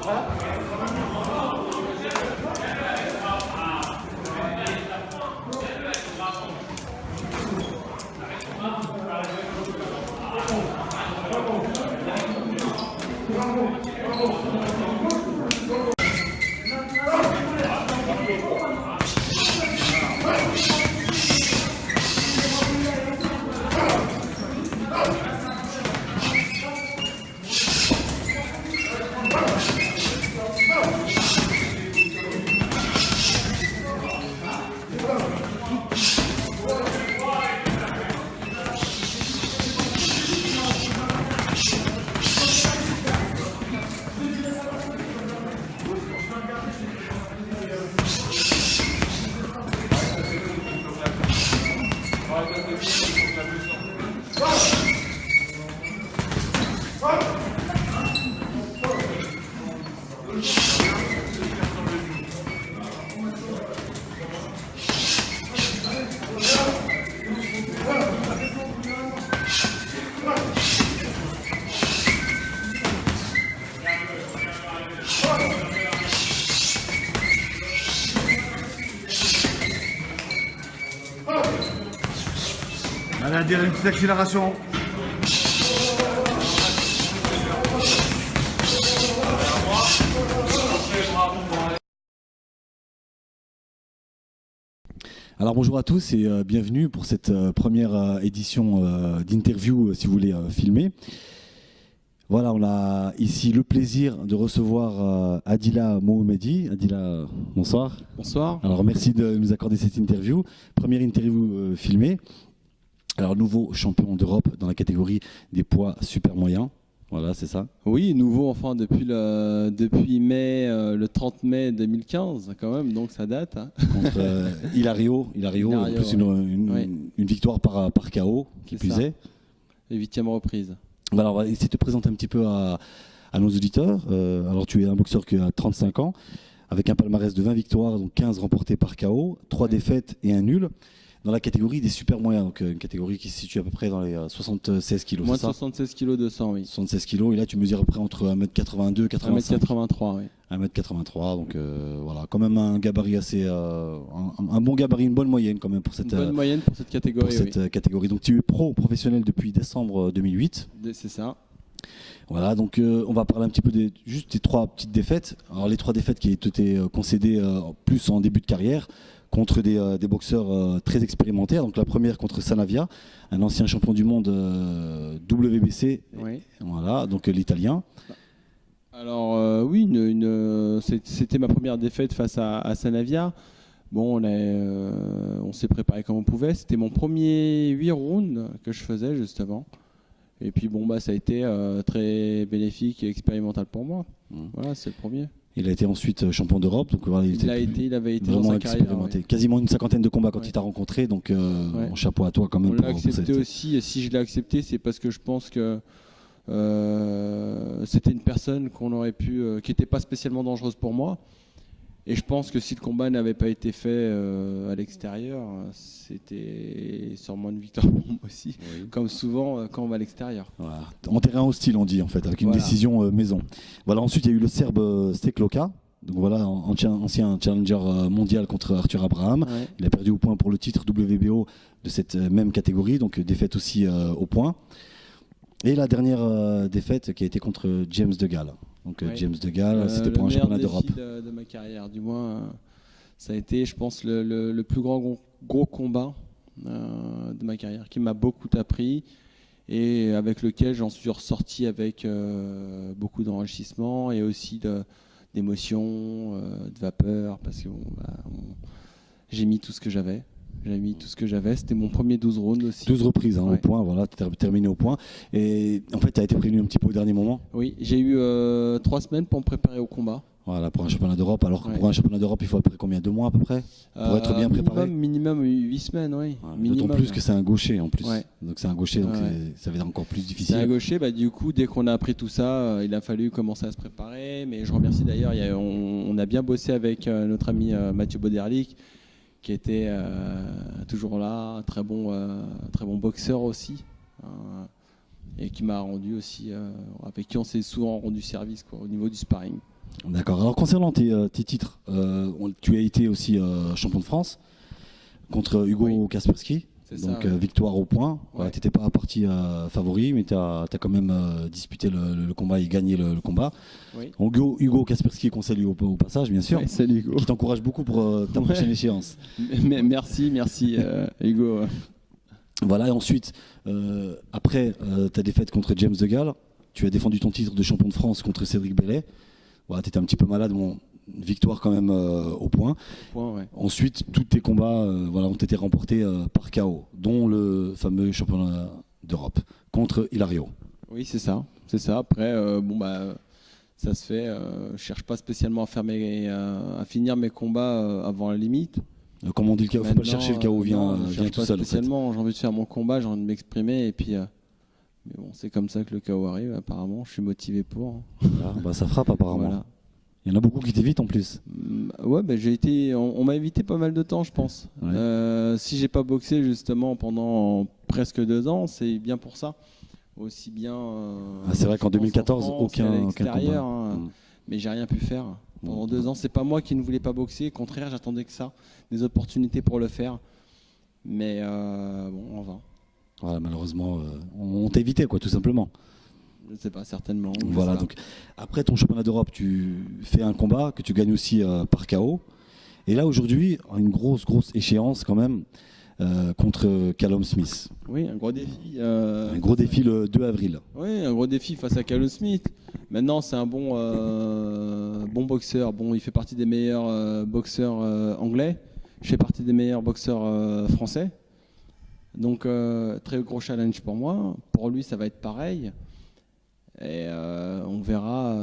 Allez, à dire une petite accélération. Alors bonjour à tous et bienvenue pour cette première édition d'interview si vous voulez filmer. Voilà, on a ici le plaisir de recevoir Adila Mohamedi. Adila, bonsoir. Bonsoir. Alors merci de nous accorder cette interview. Première interview filmée. Alors nouveau champion d'Europe dans la catégorie des poids super moyens. Voilà, c'est ça. Oui, nouveau enfin depuis mai, le 30 mai 2015 quand même, donc ça date. Hein. Contre Hilario, en plus une victoire par KO qui plus est. Et 8e reprise. Voilà, on va essayer de te présenter un petit peu à nos auditeurs. Alors tu es un boxeur qui a 35 ans, avec un palmarès de 20 victoires, donc 15 remportées par KO, 3 défaites et un nul. Dans la catégorie des super moyens, donc une catégorie qui se situe à peu près dans les 76 kilos. Moins de 76 kilos de 100, oui. 76 kilos, et là tu mesures à peu près entre 1m82 et 85. 1m83, oui. 1m83, donc voilà, quand même un gabarit assez. Un bon gabarit, une bonne moyenne quand même pour cette, bonne moyenne pour cette catégorie. Catégorie. Donc tu es professionnel depuis décembre 2008. C'est ça. Voilà, donc on va parler un petit peu juste des 3 petites défaites. Alors les 3 défaites qui étaient concédées plus en début de carrière, contre des boxeurs très expérimentés. Donc la première contre Sanavia, un ancien champion du monde WBC, oui. Voilà, donc l'italien. Alors oui, c'était ma première défaite face à Sanavia. Bon, on s'est préparé comme on pouvait. C'était mon premier 8 rounds que je faisais justement. Et puis bon, ça a été très bénéfique et expérimental pour moi. Voilà, c'est le premier. Il a été ensuite champion d'Europe, donc voilà, il avait été vraiment dans sa expérimenté. Carrière, quasiment une cinquantaine de combats quand il t'a rencontré, donc chapeau à toi quand même. On l'a accepté aussi, et si je l'ai accepté, c'est parce que je pense que c'était une personne qui n'était pas spécialement dangereuse pour moi. Et je pense que si le combat n'avait pas été fait à l'extérieur, c'était sûrement une victoire pour moi aussi, comme souvent quand on va à l'extérieur. Voilà. En terrain hostile, on dit en fait, avec une décision maison. Voilà. Ensuite, il y a eu le Serbe Stekloka. Donc voilà, ancien challenger mondial contre Arthur Abraham. Ouais. Il a perdu au point pour le titre WBO de cette même catégorie, donc défaite aussi au point. Et la dernière défaite qui a été contre James DeGale. Donc James DeGale, c'était pour un championnat d'Europe. De ma carrière, du moins, ça a été, je pense, le plus gros combat de ma carrière, qui m'a beaucoup appris et avec lequel j'en suis ressorti avec beaucoup d'enrichissement et aussi d'émotion, de vapeur, parce que j'ai mis tout ce que j'avais. C'était mon premier 12 rounds aussi. 12 reprises au point, voilà, tu as terminé au point. Et en fait, tu as été prévenu un petit peu au dernier moment. Oui, j'ai eu 3 semaines pour me préparer au combat. Voilà, pour un championnat d'Europe. Alors que pour un championnat d'Europe, il faut à peu près combien? 2 mois à peu près pour être bien préparé? Minimum 8 semaines, oui. D'autant plus que c'est un gaucher en plus. Ouais. Donc c'est un gaucher, donc ça va être encore plus difficile. C'est un gaucher, du coup, dès qu'on a appris tout ça, il a fallu commencer à se préparer. Mais je remercie d'ailleurs, on a bien bossé avec notre ami Mathieu Boderlich, qui était toujours là, très bon boxeur aussi, et qui m'a rendu aussi, avec qui on s'est souvent rendu service au niveau du sparring. D'accord. Alors concernant tes titres, tu as été aussi champion de France contre Hugo Kaspersky. Donc victoire au point. Ouais. Tu n'étais pas parti favori, mais tu as quand même disputé le combat et gagné le combat. Oui. Hugo Kaspersky, qu'on salue au passage, bien sûr, salut Hugo. Qui t'encourage beaucoup pour ta prochaine échéance. Merci Hugo. Voilà, et ensuite, après ta défaite contre James De Gale, tu as défendu ton titre de champion de France contre Cédric Bellet. Voilà, tu étais un petit peu malade, bon, victoire quand même au point. Ouais. Ensuite, tous tes combats ont été remportés par KO, dont le fameux championnat d'Europe contre Hilario. Oui, c'est ça. Après, ça se fait. Je cherche pas spécialement à finir mes combats avant la limite. Comme on dit, il ne faut pas chercher, le KO vient tout seul. Spécialement, j'ai envie de faire mon combat, j'ai envie de m'exprimer, et puis mais bon, c'est comme ça que le KO arrive. Apparemment, je suis motivé pour. Voilà, ça frappe apparemment. Voilà. Il y en a beaucoup qui t'évitent en plus. Ouais, on m'a évité pas mal de temps, je pense. Ouais. Si j'ai pas boxé justement pendant presque 2 ans, c'est bien pour ça. Aussi bien. C'est vrai qu'en 2014, aucun combat. Mais j'ai rien pu faire. Pendant 2 ans, c'est pas moi qui ne voulais pas boxer. Au contraire, j'attendais que ça, des opportunités pour le faire. Mais en vain. Voilà, malheureusement, on t'a évité, quoi, tout simplement. Je ne sais pas, certainement. Voilà, donc après ton championnat d'Europe, tu fais un combat que tu gagnes aussi par KO. Et là, aujourd'hui, une grosse échéance quand même contre Callum Smith. Oui, un gros défi. Un gros défi le 2 avril. Oui, un gros défi face à Callum Smith. Maintenant, c'est un bon boxeur. Bon, il fait partie des meilleurs boxeurs anglais. Je fais partie des meilleurs boxeurs français. Donc, très gros challenge pour moi. Pour lui, ça va être pareil. Et on verra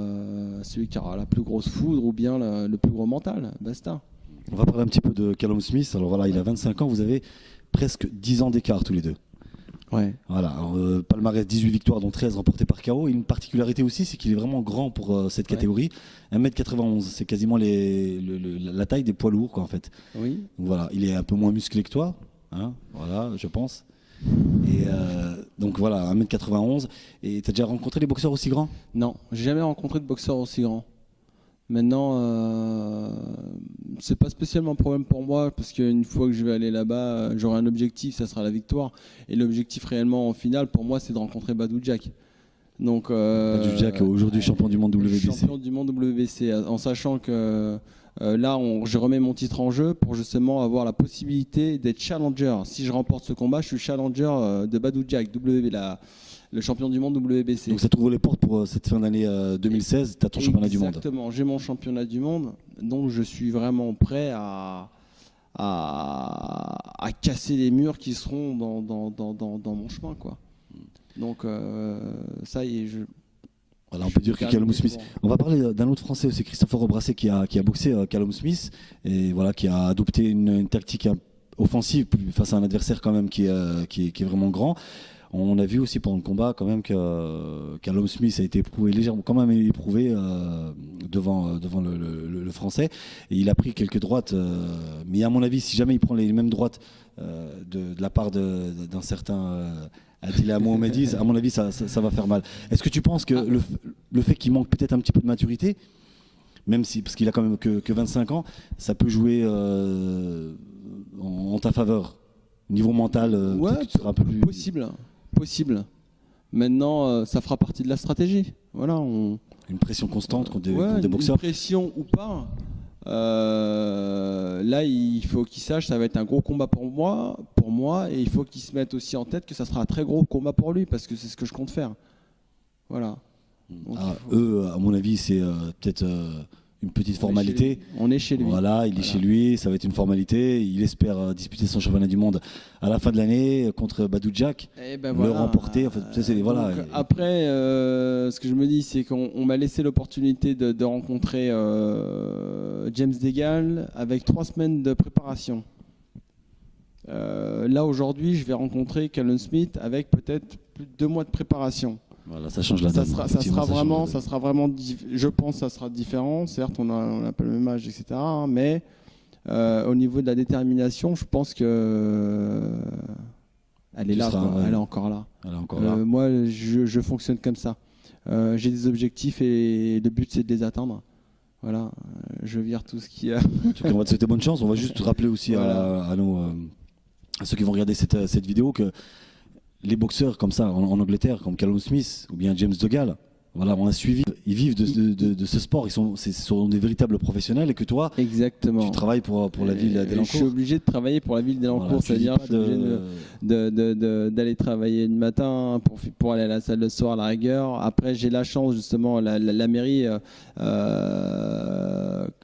celui qui aura la plus grosse foudre ou bien le plus gros mental. Basta. On va parler un petit peu de Callum Smith. Alors voilà, il a 25 ans, vous avez presque 10 ans d'écart tous les deux. Ouais. Voilà, palmarès 18 victoires dont 13 remportées par KO. Et une particularité aussi, c'est qu'il est vraiment grand pour cette catégorie. 1m91, c'est quasiment la taille des poids lourds, quoi, en fait. Oui. Donc, voilà, il est un peu moins musclé que toi, hein, voilà, je pense. Et donc voilà, 1m91. Et tu as déjà rencontré des boxeurs aussi grands ? Non, j'ai jamais rencontré de boxeur aussi grand. Maintenant, c'est pas spécialement un problème pour moi parce qu'une fois que je vais aller là-bas, j'aurai un objectif, ça sera la victoire. Et l'objectif réellement en finale, pour moi, c'est de rencontrer Badou Jack. Donc, Badou Jack, aujourd'hui champion du monde WBC. Champion du monde WBC, en sachant que là, je remets mon titre en jeu pour justement avoir la possibilité d'être challenger. Si je remporte ce combat, je suis challenger de Badou Jack, le champion du monde WBC. Donc ça t'ouvre les portes pour cette fin d'année 2016, tu as ton championnat du monde. Exactement, j'ai mon championnat du monde, donc je suis vraiment prêt à casser les murs qui seront dans mon chemin, quoi. Donc ça y est, voilà, on peut dire que Callum Smith. On va parler d'un autre Français aussi, Christopher Rebrasset, qui a boxé Callum Smith et voilà, qui a adopté une tactique offensive face à un adversaire quand même qui est vraiment grand. On a vu aussi pendant le combat quand même que Callum Smith a été éprouvé légèrement, quand même éprouvé devant le Français. Et il a pris quelques droites, mais à mon avis, si jamais il prend les mêmes droites de la part d'un certain Attila Mohammadi, à mon avis, ça va faire mal. Est-ce que tu penses que le fait qu'il manque peut-être un petit peu de maturité, même si parce qu'il a quand même que 25 ans, ça peut jouer en ta faveur, niveau mental, ouais, que tu seras un peu plus possible. Maintenant, ça fera partie de la stratégie. Voilà, une pression constante contre des boxeurs. Une pression ou pas. Là, il faut qu'il sache, ça va être un gros combat pour moi, et il faut qu'il se mette aussi en tête que ça sera un très gros combat pour lui, parce que c'est ce que je compte faire. Voilà. Donc, eux, à mon avis, c'est peut-être une petite formalité. On est chez lui. Voilà, il est chez lui, ça va être une formalité. Il espère disputer son championnat du monde à la fin de l'année contre Badou Jack, le remporter. En fait, voilà. Après, ce que je me dis, c'est qu'on m'a laissé l'opportunité de rencontrer James De Gale avec 3 semaines de préparation. Là, aujourd'hui, je vais rencontrer Callum Smith avec peut-être plus de 2 mois de préparation. Voilà, ça change la donne. Ça sera vraiment, je pense, ça sera différent. Certes, on n'a pas le même âge, etc. Mais au niveau de la détermination, je pense que elle est là. Elle est encore là. Moi, je fonctionne comme ça. J'ai des objectifs et le but, c'est de les atteindre. Voilà, je vire tout ce qui a. En tout cas, on va te souhaiter bonne chance. On va juste rappeler aussi à ceux qui vont regarder cette vidéo que les boxeurs comme ça en Angleterre, comme Callum Smith ou bien James DeGale, voilà, ont un suivi. Ils vivent de ce sport. Ce sont des véritables professionnels et que toi, Exactement. tu travailles pour la ville d'Elancourt. Je suis obligé de travailler pour la ville d'Elancourt, Voilà, c'est-à-dire je suis obligé d'aller travailler le matin pour aller à la salle le soir à la rigueur. Après, j'ai la chance justement, la mairie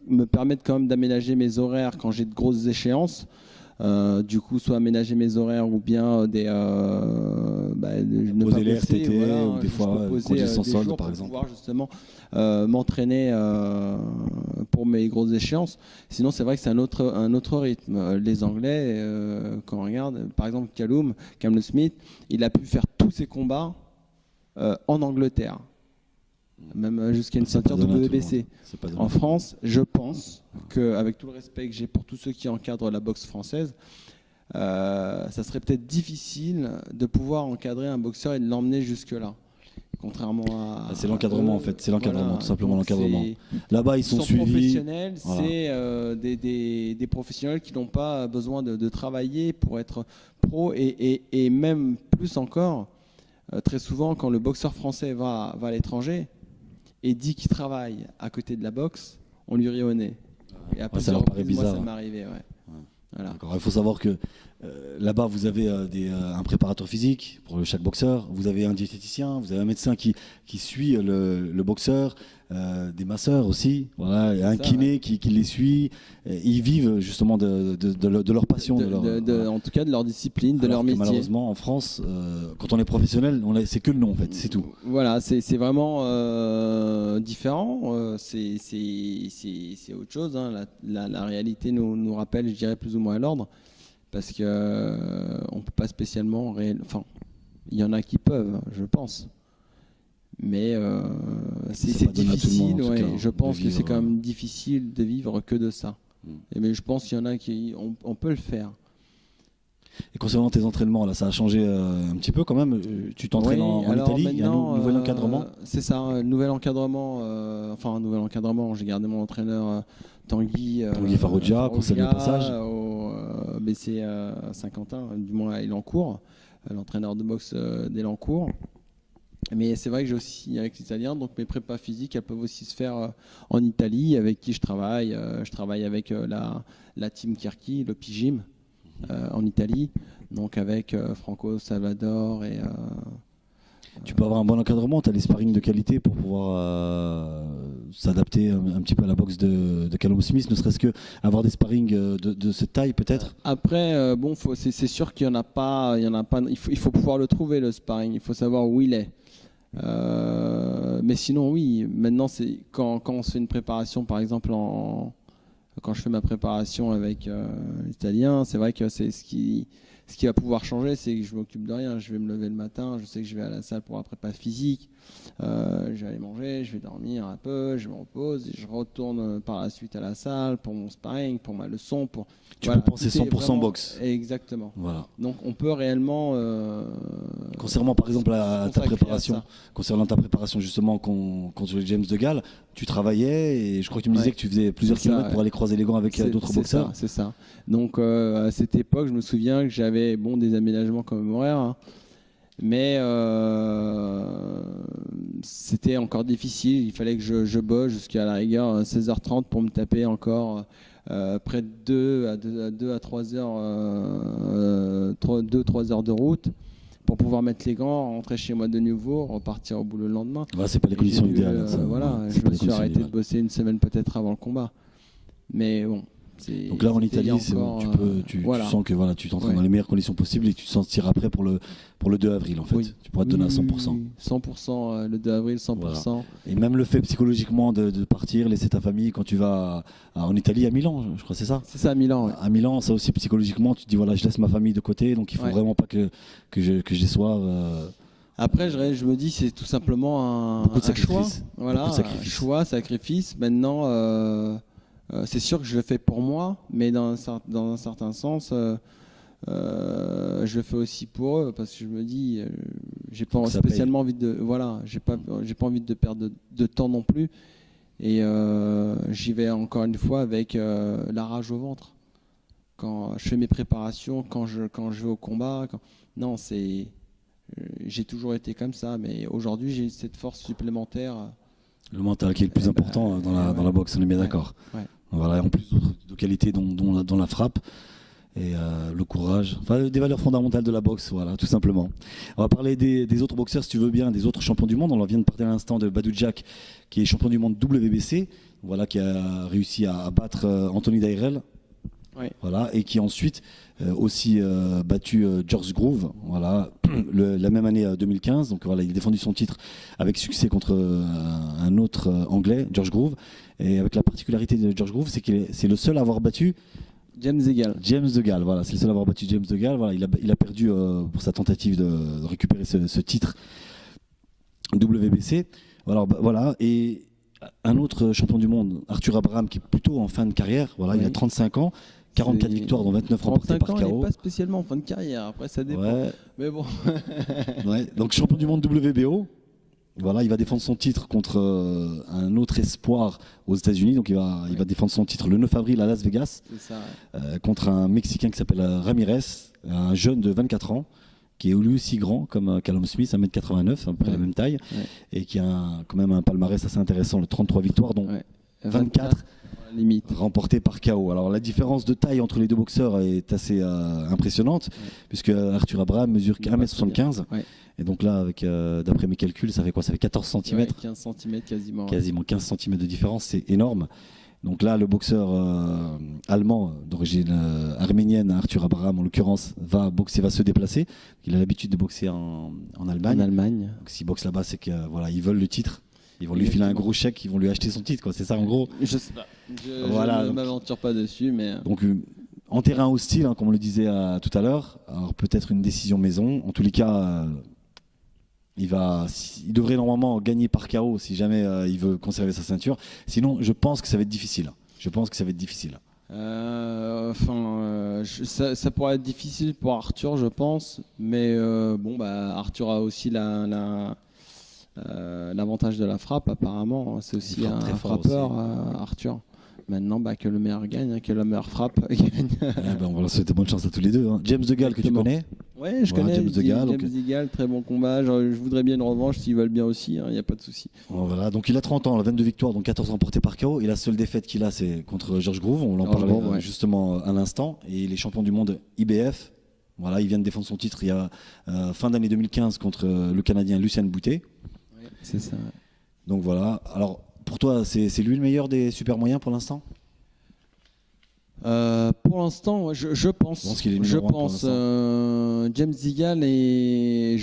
me permet quand même d'aménager mes horaires quand j'ai de grosses échéances. Du coup, soit aménager mes horaires ou bien ne poser pas les bosser, RTT voilà, ou des fois congés sans solde par exemple. Pouvoir justement m'entraîner pour mes grosses échéances. Sinon, c'est vrai que c'est un autre rythme. Les Anglais, quand on regarde, par exemple Callum Smith, il a pu faire tous ses combats en Angleterre. Même jusqu'à une ceinture WBC. En France, je pense qu'avec tout le respect que j'ai pour tous ceux qui encadrent la boxe française, ça serait peut-être difficile de pouvoir encadrer un boxeur et de l'emmener jusque-là. Contrairement à. C'est l'encadrement en fait, c'est l'encadrement, voilà, tout simplement l'encadrement. C'est... Là-bas, ils sont suivis. Professionnels, voilà. C'est des professionnels qui n'ont pas besoin de travailler pour être pro et même plus encore, très souvent, quand le boxeur français va à l'étranger et dit qu'il travaille à côté de la boxe, on lui rit au nez. Et après, ça leur paraît bizarre. Moi, ça m'est arrivé, ouais. Voilà. Il faut savoir que là-bas, vous avez un préparateur physique pour chaque boxeur, vous avez un diététicien, vous avez un médecin qui suit le boxeur, des masseurs aussi, voilà, et un kiné qui les suit. Ils vivent justement de leur passion, en tout cas de leur discipline, de leur métier. Malheureusement, en France, quand on est professionnel, c'est que le nom en fait, c'est tout. Voilà, c'est vraiment différent. C'est autre chose. Hein. La réalité nous rappelle, je dirais, plus ou moins à l'ordre. Parce qu'on ne peut pas spécialement... Enfin, il y en a qui peuvent, je pense. Mais c'est difficile. Je pense que c'est quand même difficile de vivre que de ça. Mais je pense qu'il y en a qui... On peut le faire. Et concernant tes entraînements, là, ça a changé un petit peu quand même. Tu t'entraînes en Italie, il y a un nouvel encadrement. C'est ça, un nouvel encadrement. Un nouvel encadrement. J'ai gardé mon entraîneur Tanguy Farrugia, qu'on salue au passage. Au BC Saint-Quentin, du moins à Elancourt, l'entraîneur de boxe d'Elancourt. Mais c'est vrai que j'ai aussi avec l'Italien, donc mes prépas physiques, elles peuvent aussi se faire en Italie, avec qui je travaille. Je travaille avec la team Kirki, le Pigim. En Italie, donc avec Franco Salvador et... Tu peux avoir un bon encadrement, tu as les sparring de qualité pour pouvoir s'adapter un petit peu à la boxe de Callum Smith, ne serait-ce que avoir des sparring de cette taille peut-être. Après, c'est sûr qu'il y en a pas, il faut pouvoir le trouver le sparring, il faut savoir où il est. Mais sinon oui, maintenant c'est quand on se fait une préparation par exemple quand je fais ma préparation avec l'Italien, c'est vrai que c'est ce qui va pouvoir changer, c'est que je m'occupe de rien. Je vais me lever le matin, je sais que je vais à la salle pour la prépa physique, je vais aller manger, je vais dormir un peu, je me repose et je retourne par la suite à la salle pour mon sparring, pour ma leçon. Tu peux penser 100% vraiment, boxe. Exactement. Voilà. Donc on peut réellement... concernant par exemple ta préparation, concernant ta préparation justement contre James DeGale, tu travaillais et je crois que tu me disais que tu faisais plusieurs kilomètres pour aller croiser les gants avec d'autres boxeurs. C'est ça. Donc à cette époque, je me souviens que j'avais des aménagements commémoraires, hein, mais c'était encore difficile. Il fallait que je bosse jusqu'à la rigueur 16h30 pour me taper encore près de 2 à 3 heures, 2-3 heures de route pour pouvoir mettre les gants, rentrer chez moi de nouveau, repartir au boulot le lendemain. C'est pas les conditions idéales. Je me suis arrêté de bosser une semaine peut-être avant le combat. Mais bon. Donc là en Italie, encore, tu sens que tu t'entraînes dans les meilleures conditions possibles et tu te sentiras prêt pour le 2 avril en fait. Oui. Tu pourras te donner à 100%. 100% le 2 avril, 100%. Voilà. Et même le fait psychologiquement de partir, laisser ta famille quand tu vas en Italie, à Milan, je crois c'est ça. C'est ça, à Milan. Ouais. À Milan, ça aussi psychologiquement, tu te dis voilà, je laisse ma famille de côté, donc il faut vraiment pas que je déçoive. Après, je me dis c'est tout simplement un choix. Voilà, un choix, sacrifice. Maintenant. C'est sûr que je le fais pour moi, mais dans un certain sens, je le fais aussi pour eux parce que je me dis, j'ai pas spécialement envie de, j'ai pas envie de perdre de temps non plus. Et j'y vais encore une fois avec la rage au ventre. Quand je fais mes préparations, quand je vais au combat, non, j'ai toujours été comme ça, mais aujourd'hui j'ai cette force supplémentaire. Le mental qui est le plus important dans la boxe, on est bien d'accord. Ouais. Voilà, en plus de qualités dont la frappe et le courage, enfin des valeurs fondamentales de la boxe, voilà, tout simplement. On va parler des autres boxeurs, si tu veux bien, des autres champions du monde. On vient de parler à l'instant de Badou Jack, qui est champion du monde WBC, voilà, qui a réussi à battre Anthony Dairel. Ouais. Voilà, et qui a ensuite aussi battu George Groove, voilà, la même année 2015. Donc voilà, il a défendu son titre avec succès contre un autre anglais, George Groove. Et avec la particularité de George Groove, c'est le seul à avoir battu James DeGale. James DeGale, voilà, c'est le seul à avoir battu James DeGale. Voilà, il a perdu pour sa tentative de récupérer ce titre WBC. Voilà, et un autre champion du monde, Arthur Abraham, qui est plutôt en fin de carrière. Voilà, Oui. il a 35 ans. 44 victoires dont 29 remportées par ans, il KO. n'est pas spécialement en fin de carrière, après ça dépend. Ouais. Mais bon. Ouais. Donc champion du monde WBO. Voilà, il va défendre son titre contre un autre espoir aux États-Unis. Donc il va défendre son titre le 9 avril à Las Vegas. C'est ça, contre un Mexicain qui s'appelle Ramirez, un jeune de 24 ans qui est lui aussi grand comme Callum Smith, 1m89, à peu près la même taille, et qui a quand même un palmarès assez intéressant, le 33 victoires, dont 24 limite remportées par KO. Alors la différence de taille entre les deux boxeurs est assez impressionnante, puisque Arthur Abraham mesure 1m75. Et donc là, d'après mes calculs, ça fait quoi? Ça fait 14 cm. 15 cm quasiment. Quasiment 15 cm de différence, c'est énorme. Donc là, le boxeur allemand d'origine arménienne, Arthur Abraham en l'occurrence, va se déplacer. Il a l'habitude de boxer en Allemagne. En Allemagne. Donc s'il boxe là-bas, c'est que voilà, ils veulent le titre. Ils vont lui filer un gros chèque, ils vont lui acheter son titre, quoi. C'est ça en gros. Je sais pas. Voilà, je ne m'aventure pas dessus, mais. Donc en terrain hostile, hein, comme on le disait tout à l'heure. Alors peut-être une décision maison. En tous les cas. Il devrait normalement gagner par KO si jamais il veut conserver sa ceinture. Sinon, je pense que ça va être difficile. Ça pourrait être difficile pour Arthur, je pense. Mais Arthur a aussi l'avantage de la frappe, apparemment. C'est aussi un frappeur, Arthur. Maintenant, que le meilleur gagne, que la meilleure frappe gagne. On va leur souhaiter bonne chance à tous les deux. Hein. James DeGale, que tu connais? Oui, je connais. James DeGale, très bon combat. Je voudrais bien une revanche s'ils veulent bien aussi, il n'y a pas de souci. Voilà, donc il a 30 ans, 22 victoires, donc 14 remportées par KO. Et la seule défaite qu'il a, c'est contre George Groove. On en parlait justement à l'instant. Et il est champion du monde IBF. Voilà, il vient de défendre son titre il y a fin d'année 2015 contre le Canadien Lucien Boutet. Oui, c'est ça. Donc voilà. Alors, pour toi, c'est lui le meilleur des super moyens pour l'instant? Pour l'instant, je pense qu'il est numéro 1 pour l'instant. James DeGale est,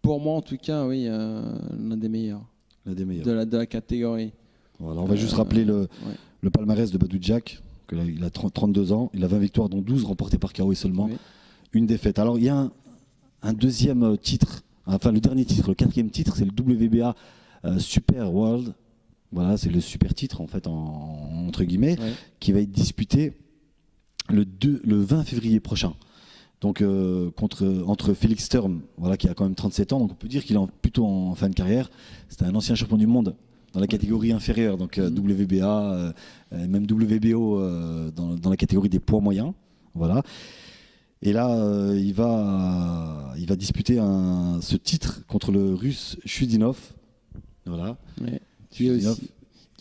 pour moi en tout cas, oui, l'un des meilleurs. L'un des meilleurs. De la catégorie. Voilà, on va juste rappeler le palmarès de Badou Jack, que là, il a 32 ans, il a 20 victoires, dont 12 remportées par KO et seulement une défaite. Alors il y a un deuxième titre, enfin le dernier titre, le quatrième titre, c'est le WBA Super World. Voilà, c'est le super titre en fait entre guillemets, qui va être disputé le 20 février prochain. Donc entre Félix Sturm, voilà, qui a quand même 37 ans, donc on peut dire qu'il est plutôt en fin de carrière. C'était un ancien champion du monde dans la catégorie inférieure, donc WBA, même WBO dans la catégorie des poids moyens. Voilà. Et là, il va disputer ce titre contre le Russe Chudinov. Voilà. Qui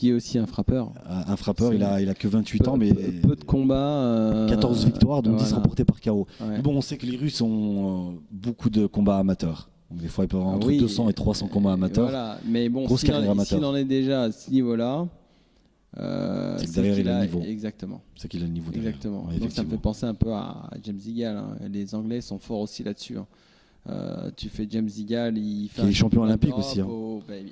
est aussi un frappeur. Un frappeur, il a que 28 ans, mais peu de combats. 14 victoires, dont 10 remportées par KO. Ouais. Bon, on sait que les Russes ont beaucoup de combats amateurs. Donc, des fois, ils peuvent avoir entre 200 et 300 combats amateurs. Voilà. Mais bon, s'il en est déjà à ce niveau-là, c'est que derrière, il a le niveau. Exactement. C'est qu'il a le niveau derrière. Exactement. Ouais, donc ça me fait penser un peu à James DeGale. Hein. Les Anglais sont forts aussi là-dessus. Hein. Tu fais James DeGale, il est champion olympique aussi. Hein.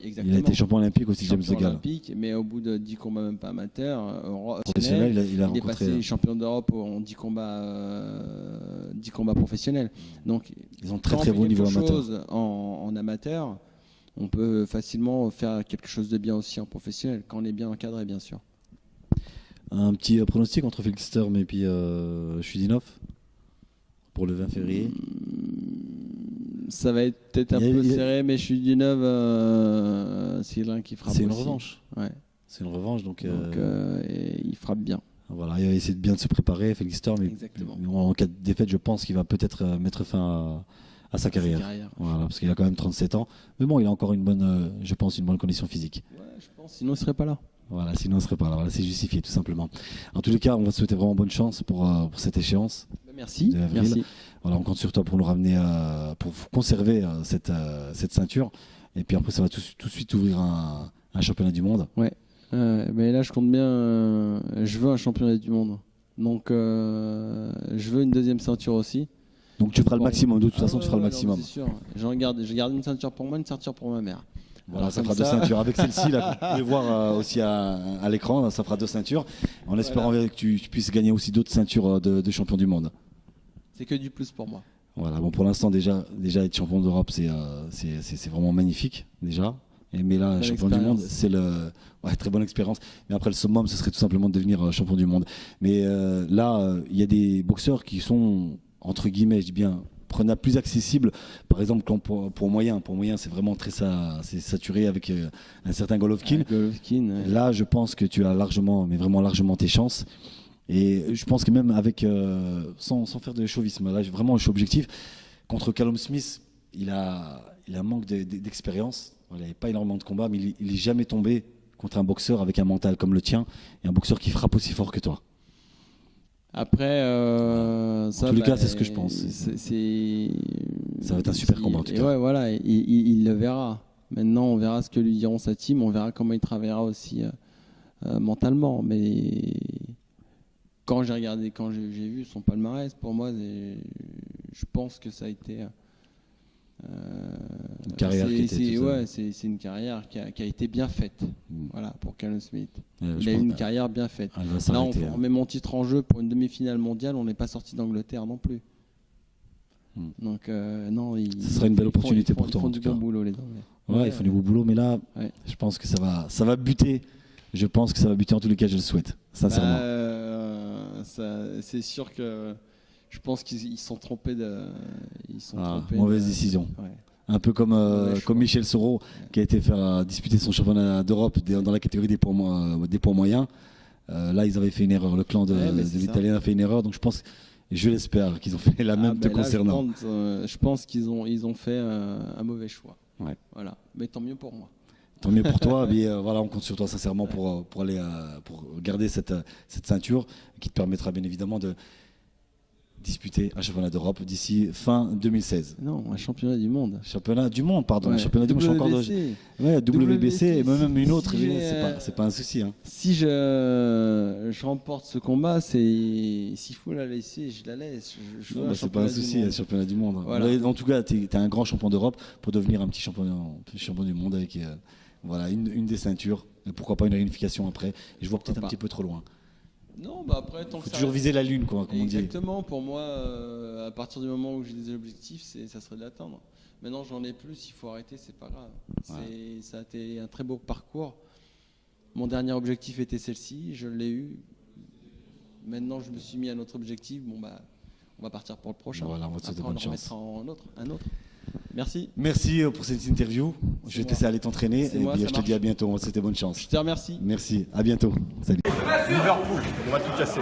Il a été champion olympique aussi, James DeGale. Mais au bout de 10 combats, même pas amateurs, professionnel, il a rencontré. Il est passé champion d'Europe en 10 combats professionnels. Donc, ils ont très beau niveau amateur. En amateur, on peut facilement faire quelque chose de bien aussi en professionnel, quand on est bien encadré, bien sûr. Un petit pronostic entre Félix Sturm et puis Chudinov pour le 20 février. Ça va être peut-être un peu serré, mais Chudinov, c'est l'un qui frappe. C'est une aussi. revanche. Ouais. C'est une revanche, et il frappe bien. Voilà, il va essayer de bien se préparer, Felix Sturm. Mais en cas de défaite, je pense qu'il va peut-être mettre fin à sa carrière. Voilà, parce qu'il a quand même 37 ans. Mais bon, il a encore une bonne condition physique. Ouais, je pense, sinon il ne serait pas là. Voilà, sinon il ne serait pas là. Voilà, c'est justifié, tout simplement. En tous les cas, on va te souhaiter vraiment bonne chance pour cette échéance. Merci. Voilà, on compte sur toi pour nous ramener, pour conserver cette ceinture. Et puis après, ça va tout de suite ouvrir un championnat du monde. Ouais. Mais là, je compte bien. Je veux un championnat du monde. Donc, je veux une deuxième ceinture aussi. Donc, tu feras le maximum. De toute façon, tu feras le maximum. C'est sûr. Je garde une ceinture pour moi, une ceinture pour ma mère. Voilà, ça fera 2 ceintures. Avec celle-ci, là, vous pouvez voir aussi à l'écran, ça fera 2 ceintures. En espérant que tu puisses gagner aussi d'autres ceintures de champion du monde. C'est que du plus pour moi. Voilà, bon, pour l'instant, déjà être champion d'Europe, c'est vraiment magnifique, déjà. Mais là, champion du monde, c'est très bonne expérience. Mais après, le summum, ce serait tout simplement de devenir champion du monde. Mais là, il y a des boxeurs qui sont, entre guillemets, je dis bien, prenables, plus accessibles. Par exemple, pour moyen, c'est vraiment c'est saturé avec un certain Golovkin. Ouais. Là, je pense que tu as largement, mais vraiment largement tes chances. Et je pense que même avec, sans faire de chauvisme, là, vraiment, je suis objectif. Contre Callum Smith, il a un manque d'expérience. Il n'avait pas énormément de combats, mais il n'est jamais tombé contre un boxeur avec un mental comme le tien et un boxeur qui frappe aussi fort que toi. Après, en tous les cas, c'est ce que je pense. Ça va être un super combat en tout cas. Ouais, voilà, il le verra. Maintenant, on verra ce que lui diront sa team, on verra comment il travaillera aussi mentalement. Mais quand j'ai vu son palmarès, pour moi, je pense que ça a été une carrière c'est une carrière qui a été bien faite. Voilà, pour Callum Smith. Il a eu une carrière bien faite. Là, on met mon titre en jeu pour une demi-finale mondiale, on n'est pas sorti d'Angleterre non plus. Donc non, ce serait une belle opportunité pour toi. Ils font du bon boulot, les Anglais. Ouais, ils font du bon boulot, mais là, je pense que ça va buter. Je pense que ça va buter, en tous les cas, je le souhaite, sincèrement. C'est sûr que je pense qu'ils sont trompés mauvaise décision. Ouais. Un peu comme Michel Soro, qui a été faire disputer son championnat d'Europe dans la catégorie des poids moyens. Là, ils avaient fait une erreur. Le clan de l'Italien a fait une erreur. Donc je l'espère qu'ils ont fait la même te concernant. Je pense qu'ils ont fait un mauvais choix. Ouais. Voilà. Mais tant mieux pour moi. Tant mieux pour toi. Mais voilà, on compte sur toi sincèrement pour garder cette ceinture qui te permettra bien évidemment de disputer un championnat d'Europe d'ici fin 2016. Non, un championnat du monde. Championnat du monde, pardon. Championnat du monde, je suis encore WBC et même une autre, c'est pas un souci. Hein. Si je remporte ce combat, s'il faut la laisser, je la laisse. C'est pas un souci, un championnat du monde. Voilà. En tout cas, tu es un grand champion d'Europe pour devenir un petit champion du monde avec une des ceintures. Et pourquoi pas une réunification après. Et je vois peut-être un petit peu trop loin. Non, après, tant que faut toujours viser la lune, quoi, comme on dit. Exactement, pour moi, à partir du moment où j'ai des objectifs, ça serait de l'atteindre. Maintenant, j'en ai plus, il faut arrêter, c'est pas grave. Ça a été un très beau parcours. Mon dernier objectif était celle-ci, je l'ai eu. Maintenant, je me suis mis à notre objectif. Bon, on va partir pour le prochain. Voilà, on va te souhaiter bonne chance. Un autre. Merci. Merci pour cette interview. Je vais te laisser aller t'entraîner et puis je te dis à bientôt. C'était bonne chance. Je te remercie. Merci. À bientôt. Salut. Liverpool, on va tout casser.